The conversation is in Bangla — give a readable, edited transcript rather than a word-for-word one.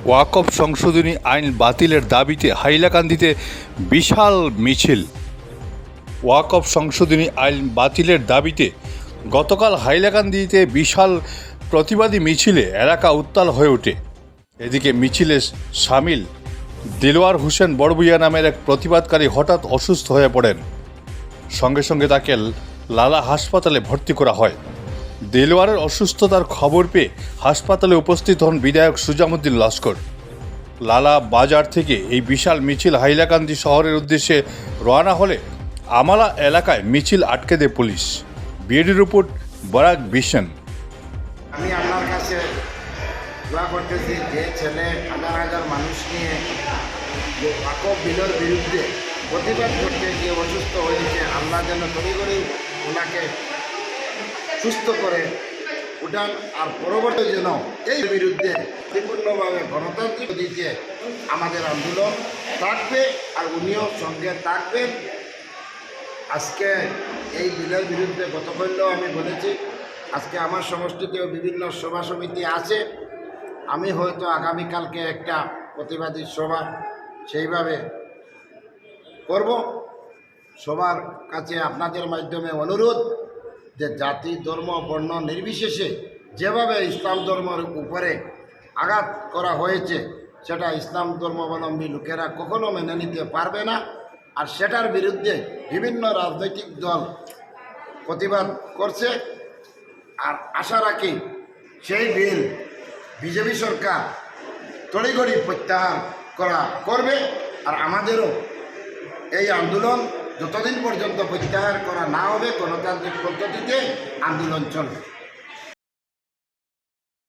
ওয়াকফ সংশোধনী আইন বাতিলের দাবিতে হাইলাকান্দিতে বিশাল মিছিল। ওয়াকফ সংশোধনী আইন বাতিলের দাবিতে গতকাল হাইলাকান্দিতে বিশাল প্রতিবাদী মিছিলে এলাকা উত্তাল হয়ে ওঠে। এদিকে মিছিলে সামিল দিলওয়ার হোসেন বড়ভূঁইয়া নামের এক প্রতিবাদকারী হঠাৎ অসুস্থ হয়ে পড়েন। সঙ্গে সঙ্গে তাকে লালা হাসপাতালে ভর্তি করা হয়। দিলওয়ারের অসুস্থতার খবর পেয়ে হাসপাতালে উপস্থিত হন বিধায়ক সুজামুদ্দিন লস্কর। লালা বাজার থেকে এই বিশাল মিছিল হাইলাকান্দি শহরের উদ্দেশ্যে রওনা হলে আমালা এলাকায় মিছিল আটকে দেয় police. BAD report Barak vision. আমি আপনার কাছে দোয়া করতেছি, যে ছেলে হাজার হাজার মানুষ নিয়ে যে ওয়াকফ বিলের বিরুদ্ধে প্রতিবাদ করতে গিয়ে অসুস্থ হয়েছে, আল্লাহ যেন তড়িঘড়ি ওনাকে সুস্থ করে উঠান। আর পরবর্তী যেন এই বিরুদ্ধে পরিপূর্ণভাবে গণতান্ত্রিক দিকে আমাদের আন্দোলন থাকবে আর উনিও সঙ্গে থাকবেন। আজকে এই বিলের বিরুদ্ধে গতকালও আমি বলেছি, আজকে আমার সমষ্টিতেও বিভিন্ন সভা সমিতি আছে। আমি হয়তো আগামীকালকে একটা প্রতিবাদী সভা সেইভাবে করব। সবার কাছে আপনাদের মাধ্যমে অনুরোধ যে জাতি ধর্ম বর্ণ নির্বিশেষে যেভাবে ইসলাম ধর্মের উপরে আঘাত করা হয়েছে সেটা ইসলাম ধর্মাবলম্বী লোকেরা কখনো মেনে নিতে পারবে না। আর সেটার বিরুদ্ধে বিভিন্ন রাজনৈতিক দল প্রতিবাদ করছে। আর আশা রাখি সেই বিল বিজেপি সরকার তড়িঘড়ি প্রত্যাহার করবে। আর আমাদেরও এই আন্দোলন যতদিন পর্যন্ত প্রত্যাহার করা না হবে গণতান্ত্রিক পদ্ধতিতে আন্দোলন চলবে।